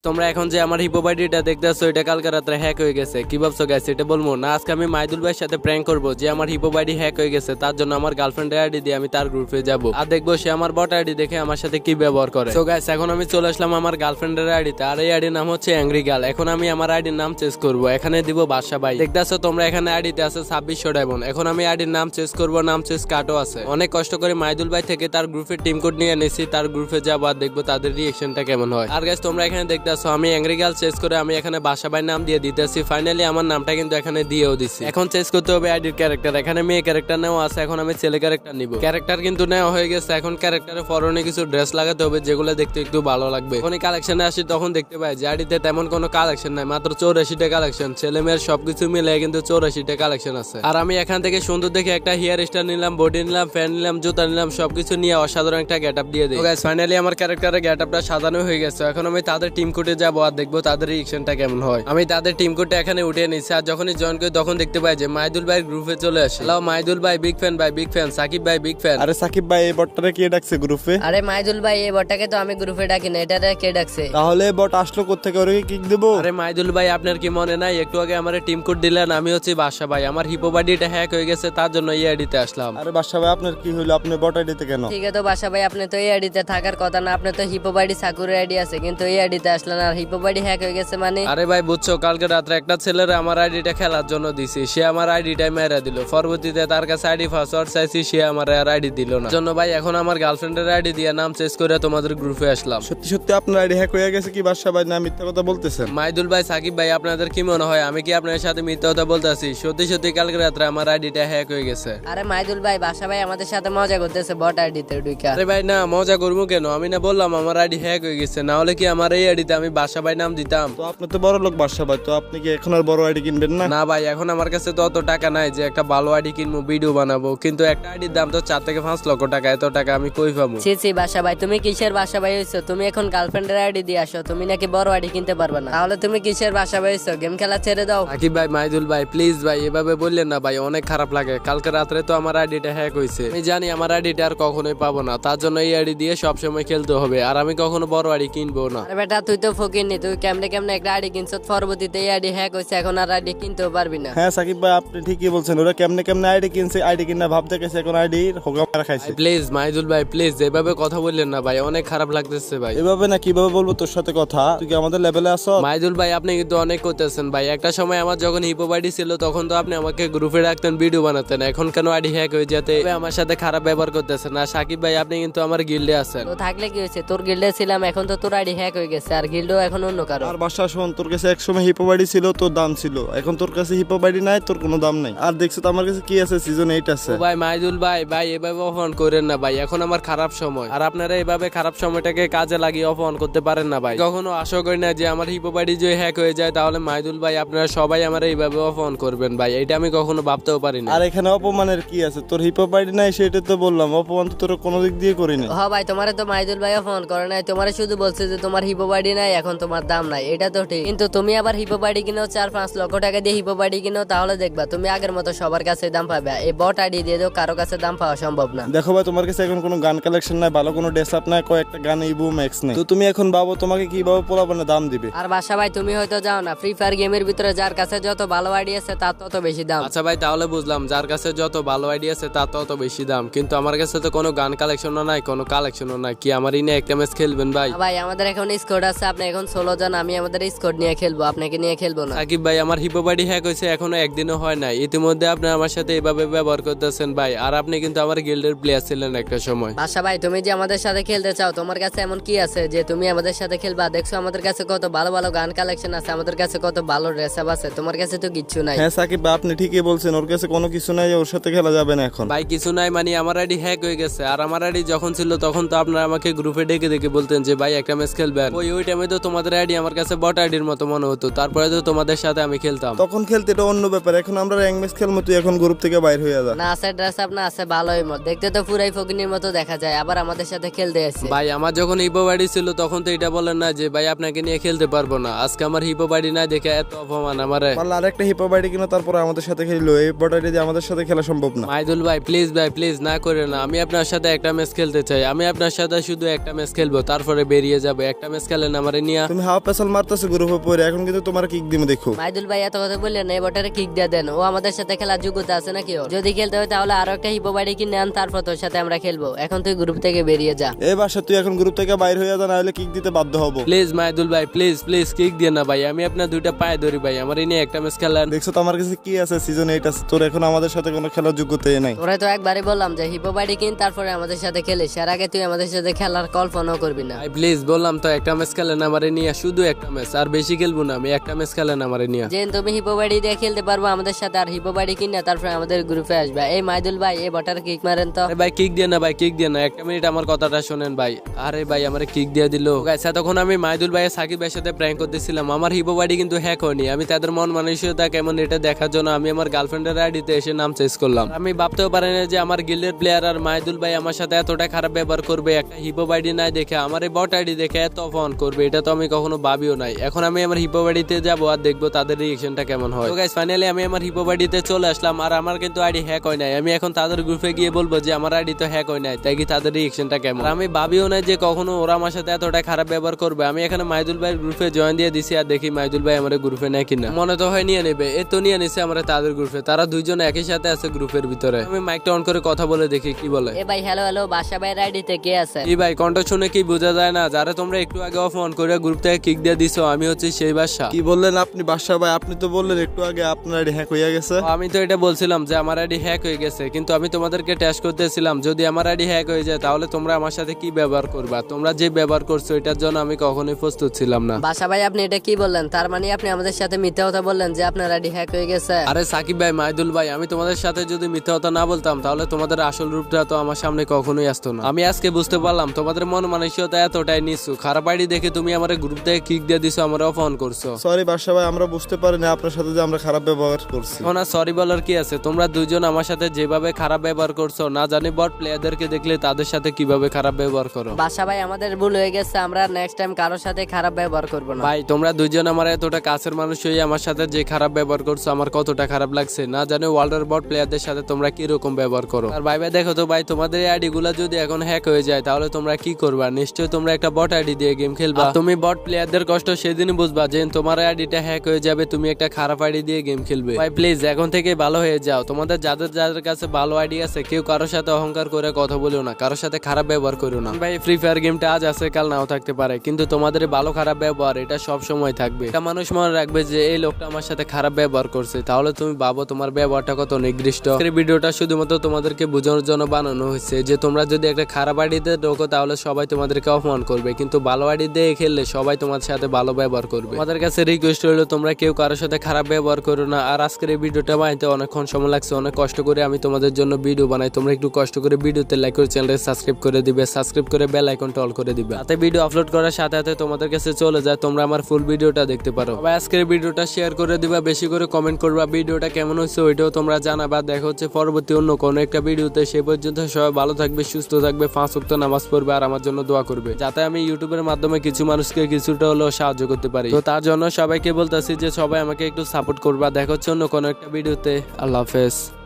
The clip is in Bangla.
তোমরা এখন যে আমার হিপো বাড়িটা দেখতেছো এটা কালকে রাত্রে হ্যাক হয়ে গেছে। কি ভাবছো গাইস এটা বলবো না? আজকে আমি মাইদুল ভাইয়ের সাথে প্র্যাঙ্ক করবো যে আমার হিপো বাড়ি হ্যাক হয়ে গেছে, তার জন্য আমার গার্লফ্রেন্ডের আইডি দিয়ে আমি তার গ্রুপে যাব আর দেখবো সে আমার বট আইডি দেখে আমার সাথে কি ব্যবহার করে। সো গাইস এখন আমি চলে আসলাম আমার গার্লফ্রেন্ডের আইডিতে, আর এই আইডির নাম হচ্ছে অ্যাংরি গার্ল। এখন আমি আমার আইডির নাম চেঞ্জ করবো, এখানে দিব বাদশা ভাই। দেখতেছো তোমরা এখানে আইডিতে আছে 2600 ডায়মন্ড। এখন আমি আইডির নাম চেঞ্জ করবো, নাম চেঞ্জ কার্ডও আছে। অনেক কষ্ট করে মাইদুল ভাই থেকে তার গ্রুপের টিম কোড নিয়ে এনেছি, তার গ্রুপে যাবো আর দেখবো তাদের রিয়েকশনটা কেমন হয়। আর গাইস তোমরা এখানে দেখতেছো আমি অ্যাংরি গার্ল চেঞ্জ করে আমি এখানে বাদশা ভাই নাম দিয়ে দিতেছি। ফাইনালি আমার নামটা কিন্তু এখানে দিয়েও দিছি। এখন চেঞ্জ করতে হবে আইডির ক্যারেক্টার। এখানে মেয়ে ক্যারেক্টার নেওয়া আছে, এখন আমি ছেলে ক্যারেক্টার নিব। ক্যারেক্টার কিন্তু নেওয়া হয়ে গেছে। এখন ক্যারেক্টারে পরনে কিছু ড্রেস লাগাতে হবে যেগুলো দেখতে একটু ভালো লাগবে। যখনই কালেকশনে আসি তখন দেখতে পাই যে আইডিতে তেমন কোনো কালেকশন নাই, মাত্র 84টা কালেকশন। ছেলে মেয়ের সবকিছু মিলে কিন্তু 84টা কালেকশন আছে। আর আমি এখান থেকে সুন্দর দেখে একটা হেয়ার স্টাইল নিলাম, বডি নিলাম, ফ্যান নিলাম, জুতা নিলাম, সবকিছু নিয়ে অসাধারণ একটা গেট আপ দিয়ে দিই। গাইস ফাইনালি আমার ক্যারেক্টারের গেট আপটা সাজানো হয়ে গেছে। এখন আমি তাদের টিম কোডে যাবো আর দেখবো তাদের রিঅ্যাকশনটা কেমন হয়। আমি তাদের টিম কোডটা এখানে উঠে নিচ্ছি, আর যখনই জয়েন করি তখন দেখতে পাই যে মাইদুল ভাইয়ের গ্রুপে চলে আসে। হ্যালো মাইদুল ভাই, বিগ ফ্যান ভাই, বিগ ফ্যান। সাকিব ভাই, বিগ ফ্যান। আরে সাকিব ভাই, এই বটটারে কে ডাকছে গ্রুপে? আরে মাইদুল ভাই, এই বটটাকে তো আমি গ্রুপে ডাকি না, এটারে কে ডাকছে? তাহলে বট আসলো কোত্থেকে? ওরে কিক দেব? আরে মাইদুল ভাই আপনার কি মনে নাই একটু আগে আমার টিম কোড দিলেন? আমি হচ্ছে বাদশা ভাই, আমার হিপো বাড়িটা হ্যাক হয়ে গেছে তার জন্য এই আইডিতে আসলাম। আরে বাদশা ভাই, আপনার কি হইলো? আপনি বট আইডিতে কেন? ঠিক আছে তো বাসা ভাই, আপনি তো এই আইডিতে থাকার কথা না, আপনি তো হিপো বাড়ি সাকুরের আইডি আছে, কিন্তু এই আইডিতে আসলেন আর হিপো বাড়ি হ্যাক হয়ে গেছে মানে? আরে ভাই বুঝছো, কালকে রাত্রে একটা ছেলের আমার আইডিটা খেলার জন্য দিছি, সে আমার আইডিটাই মেরে দিল। পরবর্তীতে তার কাছে আইডি পাসওয়ার্ড চাইছি, সে আমার আর আইডি দিল না। জন্য ভাই এখন আমার গার্লফ্রেন্ডের আইডি দিয়ে নাম চেঞ্জ করে তোমাদের গ্রুপে আসলাম। সত্যি সত্যি আপনার আইডি হ্যাক হয়ে গেছে কি বাদশা ভাই, না মিথ্যা কথা বলতেছেন? মাইদুল ভাই, সাকিব ভাই, আপনাদের কি মনে হয় আমি কি আপনার সাথে মিথ্যা কথা বলতেছি? সত্যি সত্যি কালকে রাত্রে আমার আইডিটা হ্যাক হয়ে গেছে। আরে মাইদুল ভাই, বাসা ভাই আমাদের সাথে মজা করতেছে বট আইডিতে ঢুকা। আরে ভাই না, মজা করবো কেন? আমি না বললাম আমার আইডি হ্যাক হয়ে গেছে, না হলে কি আমার এই আইডিতে আমি বাদশা ভাই নাম দিতাম? তো আপনি তো বড় লোক বাদশা ভাই, তো আপনি কি এখন আর বড় আইডি কিনবেন না? না ভাই, এখন আমার কাছে তো অত টাকা নাই যে একটা ভালো আইডি কিনবো, ভিডিও বানাবো। কিন্তু একটা আইডির দাম তো 4 থেকে 5 লক্ষ টাকা, এত টাকা আমি কই পাবো? ছি ছি বাসা ভাই, তুমি কিসের বাসা ভাই হইছো? তুমি এখন গার্লফ্রেন্ডের আইডি দিয়ে আসো, তুমি নাকি বড় আইডি কিনতে পারবে না? তাহলে তুমি কিসের বাসা ভাই হইছো? গেম খেলা ছেড়ে দাও। সাকিব ভাই, মাইদুল ভাই, প্লিজ ভাই এভাবে বললেন না ভাই, অনেক খারাপ লাগে। কালকে রাত্রে তো আমার আইডিটা হ্যাক হয়েছে, আমি জানি আমার আইডিটা আর কখনোই পাবো না, তার জন্য এই আইডি দিয়ে সবসময় খেলতে হবে। আর আমি কখনো বড় আইডি কিনবো না। আরে বেটা, তুই তো ফকিরনি, তুই কেমনে কেমনে একটা আইডি কিনছ, পরবর্তীতে এই আইডি হ্যাক হয়েছে, এখন আর আইডি কিনতেও পারবি না। হ্যাঁ সাকিব ভাই, আপনি ঠিকই বলছেন। ওরা কেমনে কেমনে আইডি কিনছে, আইডি কিনা ভাবতে গেছে, এখন আইডি হোগা মারা খাইছে। প্লিজ মাইদুল ভাই, প্লিজ এভাবে কথা বললেন না ভাই, অনেক খারাপ লাগতেছে ভাই। এভাবে না কিভাবে বলবো তোর সাথে কথা? তুই কি আমাদের লেভেলে আসো? মাইদুল ভাই আপনি কিন্তু অনেক করতেছেন ভাই। একটা সময় আমার যখন হিপো আইডি ছিল তখন তো আপনি আমাকে গ্রুপে রাখতেন, ভিডিও বানাতেন। এখন কেন আইডি হ্যাক হয়ে যেতে আমার সাথে খারাপ ব্যবহার করতেছেন? আর সাকিব ভাই আপনি কিন্তু আমার গিল্ডে আছেন। তো থাকলে কি হয়েছে, তোর গিল্ডে ছিলাম, এখন তো তোর আইডি হ্যাক হয়ে গেছে, আর গিল্ডও এখন অন্য কারো। আর বাসা শোন, তোর কাছে একসময় হিপো বাড়ি ছিল, তোর দাম ছিল। এখন তোর কাছে হিপো বাড়ি নাই, তোর কোনো দাম নাই। আর দেখছো তো আমার কাছে কি আছে, সিজন 8 আছে। ও ভাই মাইদুল ভাই, ভাই এভাবে অপমান করেন না ভাই, এখন আমার খারাপ সময়। আর আপনারা এভাবে খারাপ সময়টাকে কাজে লাগিয়ে অপমান করতে পারেন না ভাই। কখনো আশা করি না যে আমার হিপো বাড়ি যদি হ্যাক হয়ে যায় তাহলে মাইদুল ভাই আপনারা সবাই আমার এইভাবে অপমান করবেন ভাই, এটা আমি কখনো ভাবতেও পারি না। আর এখানে অপমানের কি আছে? তোর হিপো বাড়ি নাই সেটা তো বললাম, অপমান তো তোর কোনো দিক দিয়ে করি না। হ্যাঁ ভাই, তোমারে তো মাইদুল ভাইও ফোন করে নাই, তোমারে শুধু বলছে যে তোমার হিপো বাড়ি নাই, এখন তোমার দাম নাই, এটা তো ঠিক। কিন্তু তুমি আবার হিপো বাড়ি কিনো 4-5 লক্ষ টাকা দিয়ে হিপো বাড়ি কিনো, তাহলে দেখবা তুমি আগের মতো সবার কাছে দাম পাবে। এই বট আইডি দিয়ে তো কারো কাছে দাম পাওয়া সম্ভব না। দেখো ভাই, তোমার কাছে এখন কোনো গান কালেকশন নাই, ভালো কোনো ড্রেস আপ নাই, কয়েকটা গান ইবু ম্যাক্স নেই। তো তুমি এখন ভাবো তোমাকে কিভাবে পোলাপানে দাম দিবে? আর বাসা ভাই, তুমি হয়তো যাও না, ফ্রি ফায়ার গেমের ভিতরে যার কাছে যত ভালো আইডি আছে তার তত বেশি দাম। আচ্ছা ভাই, তাহলে বুঝলাম যার কাছে যত ভালো আইডিয়া আছে তার তত বেশি দাম। কিন্তু আমার কাছে তো কোনো গান কালেকশনও নাই, কোনো কালেকশনও নাই। কি আমার ইনে একটা ম্যাচ খেলবেন ভাই? ভাই আমাদের এখন স্কোয়াড আছে, আপনি এখন 16 জন, আমি আমাদের স্কোয়াড নিয়ে খেলবো, আপনাকে নিয়ে খেলবো না। সাকিব ভাই, আমার হিপো বাড়ি হ্যাক হয়েছে এখনো একদিনও হয় নাই, ইতিমধ্যে আপনি আমার সাথে এভাবে ব্যবহার করতেছেন ভাই। আর আপনি কিন্তু আমার গিল্ডের প্লেয়ার ছিলেন একটা সময়। বাসা ভাই, তুমি যে আমাদের সাথে খেলতে চাও, তোমার কাছে এমন কি আছে যে তুমি আমাদের সাথে খেলবা? দেখছো আমাদের কাছে কত ভালো ভালো গান কালেকশন আছে, আমাদের কাছে কত ভালো ড্রেস আপ আছে, তোমার কাছে তো কিচ্ছু নাই। হ্যাঁ সাকিব ভাই, আপনি ঠিকই বলছেন, ওর কাছে কোনো কিছু নাই, ওর সাথে খেলা যাবে না এখন। ভাই কিছু নাই মানে আমার আইডি হ্যাক হয়ে গেছে। আর আমার আইডি যখন ছিল তখন তো আপনারা আমাকে গ্রুপে ডেকে ডেকে বলতেন যে ভাই একটা ম্যাচ খেলবেন। ওই টাইমে তো তোমাদের আইডি আমার কাছে বট আইডির মতো মনে হতো, তারপরে তো তোমাদের সাথে আমি খেলতাম। তখন খেলতে এটা অন্য ব্যাপার, এখন আমরা র্যাঙ্ক ম্যাচ খেলবো, তুই এখন গ্রুপ থেকে বাইর হয়ে যা। না আছে ড্রেস আপ, না আছে ভালোই মত, দেখতে তো পুরাই ফকিনির মতো দেখা যায়, আবার আমাদের সাথে খেলতে আসছে। ভাই আমার যখন হিপো বাড়ি ছিল তখন তো এটা বলেন না যে ভাই আপনাকে নিয়ে খেলতে পারবো না। আজকে আমার হিপো বাড়ি না দেখে এত অপমান আমারে। পারলে আরেকটা হিপো বাড়ি কিনা তারপরে আমাদের সাথে খেললো, এই বট আইডি দিয়ে আমাদের সাথে খেলা সম্ভব না। মাইদুল ভাই প্লিজ ভাই, প্লিজ না করে না, আমি আপনার সাথে একটা ম্যাচ খেলতে চাই। আমি আপনার সাথে শুধু একটা ম্যাচ খেলবো, তারপরে বেরিয়ে যাবো। একটা ম্যাচ খেলেন আমার আমারে নিয়া। তুমি হাফ পেছাল মারতেছো গ্রুপে পড়ে, এখন কিন্তু তোমার কিক দিমে দেখো। মাইদুল ভাই এত কথা বললেন না, এই বটারে কিক দিয়ে দেন। ও আমাদের সাথে খেলার যোগ্যতা আছে নাকি ওর? যদি খেলতে হয় তাহলে আরো একটা হিপো বাড়ি কিনে আন, তারপর তোর সাথে আমরা খেলবো। এখন তুই গ্রুপ থেকে বেরিয়ে যা। এই বাসা তুই এখন গ্রুপ থেকে বাইর হয়ে যা, না হলে কিক দিতে বাধ্য হবো। প্লিজ মাইদুল ভাই, প্লিজ প্লিজ কিক দিয়ে না ভাই, আমি আপনার দুইটা পায়ে ধরি ভাই, আমার নিয়ে একটা ম্যাচ খেলার। দেখছো তো আমার কাছে কি আছে, সিজন 8 আছে, তোর এখন আমাদের সাথে কোনো খেলার যোগ্যতাই নাই। তোরা তো একবারই বললাম যে হিপো বাড়ি কিন, তারপরে আমাদের সাথে খেলিস। আর আগে তুই আমাদের সাথে খেলার কল্পনাও করবি না। ভাই প্লিজ বললাম তো একটা ম্যাচ খেলেন আমারে নিয়ে, শুধু একটা ম্যাচ, আর বেশি খেলবো না আমি, একটা ম্যাচ খেলেন আমারে নিয়ে। যে তুমি হিপো বাড়ি দিয়ে খেলতে পারবো আমাদের সাথে, আর হিপো বাড়ি কিনা তারপরে আমাদের গ্রুপে আসবে। এই মাইদুল ভাই এই বটার কিক মারেন তো। আরে ভাই কিক দিয়ে না ভাই, কিক দিয়ে না, একটা মিনিট আমার কথাটা শোনেন ভাই। আরে ভাই আমারে কিক দিয়ে দিল। গাইস তখন আমি মাইদুল ভাই সাকিব ভাইয়ের সাথে প্র্যাঙ্ক করতেছিলাম। আমার হিপো বাড়ি কিন্তু হ্যাক হয়নি, আমি তাদের মন মানসিকতা কেমন এটা দেখার জন্য আমি আমার গার্লফ্রেন্ডের আইডিতে এসে নাম চেঞ্জ করলাম। আমি ভাবতেও পারি না যে আমার গিল্ডের প্লেয়ার আর মাইদুল ভাই আমার সাথে এতটা খারাপ ব্যবহার করবে, একটা হিপো আইডি নাই দেখে আমার এই বট আইডি দেখে এত অপমান করবে, এটা তো আমি কখনো ভাবিও নাই। এখন আমি আমার হিপো বাড়িতে যাবো আর দেখবো তাদের রিয়েকশনটা কেমন হয়। তো গাইস ফাইনালি আমি আমার হিপো বাড়িতে চলে আসলাম, আর আমার কিন্তু আইডি হ্যাক হয় নাই। আমি এখন তাদের গ্রুপে গিয়ে বলবো যে আমার আইডি তো হ্যাক হয় নাই, তাই কি তাদের রিয়েকশনটা কেমন। আর আমি ভাবিও নাই যে কখনো ওরা আমার সাথে এতটা খারাপ ব্যবহার করবে। আমি এখানে মাইদুল ভাইয়ের গ্রুপে জয়েন দিয়ে দিছি, আর দেখি মাইদুল ভাই আমার গ্রুপে নেয় কিনা। মনে তো হয় নিয়ে নেবে, এ তো নিয়ে নিছে আমরা তাদের গ্রুপে, তারা দুইজন একই সাথে আছে গ্রুপের ভিতরে। আমি মাইকটা অন করে কথা বলে দেখি কি বলে। এ ভাই হ্যালো হ্যালো, বাসা ভাইয়ের আইডিতে কে আছে? এই ভাই কণ্ঠ শুনে কি বোঝা যায় না, যারা তোমরা একটু আগে অফ অন করে গ্রুপ থেকে কিক দিয়ে দিছো, আমি হচ্ছে সেই বাসা। কি বললেন আপনি বাসা ভাই? আপনি তো বললেন একটু আগে আপনার আইডি হ্যাক হয়ে গেছে। আমি তো এটা বলছিলাম যে আমার আইডি হ্যাক হয়ে গেছে, কিন্তু আমি তোমাদেরকে টেস্ট করতেছিলাম যদি আমার আইডি হ্যাক হয়ে যায় তাহলে তোমরা আমার সাথে কি ব্যবহার করবা। তোমরা যে ব্যবহার করছো এটার জন্য আমি কখনোই প্রস্তুত ছিলাম না। বাসা ভাই আপনি এটা কি বললেন? তার মানে আপনি আমাদের সাথে মিথ্যা কথা বললেন যে আপনার আইডি হ্যাক হয়ে গেছে? আরে সাকিব ভাই, মাইদুল ভাই, আমি তোমাদের সাথে যদি মিথ্যা কথা না বলতাম তাহলে তোমাদের আসল রূপটা তো আমার সামনে কখনোই আসতো না। আমি আজকে বুঝতে পারলাম তোমাদের মন মানসিকতা এতটাই নিচু, খারাপ আইডি দেখে তুমি আমার গ্রুপ থেকে কিক দিয়ে দিছো, আমার অফ অন করছো। সরি বাসা ভাই, আমরা বুঝতে পারিনি আপনার সাথে যে আমরা খারাপ ব্যবহার করছি। এখন আর সরি বলার কি আছে, তোমরা দুইজন আমার সাথে যেভাবে খারাপ ব্যবহার করছো, না জানি বট প্লেয়ারদেরকে দেখলে তাদের সাথে কিভাবে খারাপ ব্যবহার করো। বাসা ভাই আমাদের ভুল হয়ে গেছে, আমরা নেক্সট টাইম কারোর সাথে খারাপ ব্যবহার করব না। ভাই তোমরা দুইজন আমার এতটা কাছের মানুষ হয়ে আমার সাথে যে খারাপ ব্যবহার করছো আমার কতটা খারাপ লাগছে, না জানি ওয়ার্ল্ডের বট প্লেয়ারদের সাথে তোমরা কি রকম ব্যবহার করো। আর ভাই ভাই দেখো তো ভাই, তোমাদের এই আইডি গুলা যদি এখন হ্যাক হয়ে যায় তাহলে তোমরা কি করবা? নিশ্চয়ই তোমরা একটা বট আইডি দিয়ে গেম খেলবা। আর তুমি বট প্লেয়ারদের কষ্ট সেদিনই বুঝবা যে তোমার আইডিটা হ্যাক হয়ে যাবে, তুমি একটা খারাপ আইডি দিয়ে গেম খেলবে। ভাই প্লিজ এখন থেকে ভালো হয়ে যাও। তোমাদের যাদের যাদের কাছে ভালো আইডি আছে কেউ কারোর সাথে অহংকার করে কথা বলিও না, কারোর সাথে খারাপ ব্যবহার করো না। ভাই ফ্রি ফায়ার গেমটা আজ আছে কাল নাও থাকতে পারে, কিন্তু তোমাদের এই ভালো খারাপ ব্যবহার এটা সব সময় থাকবে। এটা মানুষ মনে রাখবে যে এই লোকটা আমার সাথে খারাপ ব্যবহার করছে, তাহলে তুমি ভাবো তোমার ব্যবহারটা কত নিকৃষ্ট। এই ভিডিওটা শুধুমাত্র তোমাদেরকে বোঝানোর জন্য বানানো হয়েছে যে তোমরা যদি একটা খারাপ আইডিতে ঢোকো তাহলে সবাই তোমাদেরকে অপমান করবে, কিন্তু ভালো আইডি দিয়ে খেললে সবাই তোমার সাথে ভালো ব্যবহার করবে। তোমাদের কাছে রিকোয়েস্ট হলো তোমরা কেউ কারোর সাথে খারাপ ব্যবহার করো না। আর আজকের এই ভিডিওটা বানাইতে অনেকক্ষণ সময় লাগছে, অনেক কষ্ট করে আমি তোমাদের জন্য ভিডিও বানাই। তোমরা একটু কষ্ট করে ভিডিওতে লাইক করে চ্যানেলটা সাবস্ক্রাইব করে দিবে, সাবস্ক্রাইব করে বেল আইকনটা অল করে দিবে, তাতে ভিডিও আপলোড করার সাথে সাথে তোমাদের কাছে চলে যায়, তোমরা আমার ফুল ভিডিওটা দেখতে পারো। সবাই আজকের ভিডিওটা শেয়ার করে দিবা, বেশি করে কমেন্ট করবা, ভিডিওটা কেমন হয়েছে ওইটাও তোমরা জানাবা। দেখা হচ্ছে পরবর্তী অন্য কোনো একটা ভিডিওতে, সে পর্যন্ত সবাই ভালো থাকবে, সুস্থ থাকবে, 5 ওয়াক্ত নামাজ পড়বে আর আমার জন্য দোয়া করবে, যাতে আমি ইউটিউবের মাধ্যমে কিছু মানুষকে কিছুটা হলেও সাহায্য করতে পারি। তো তার জন্য সবাইকে বলতেছি যে সবাই আমাকে একটু সাপোর্ট করবা। দেখা হচ্ছে অন্য কোনো একটা ভিডিওতে। আল্লাহ হাফেজ।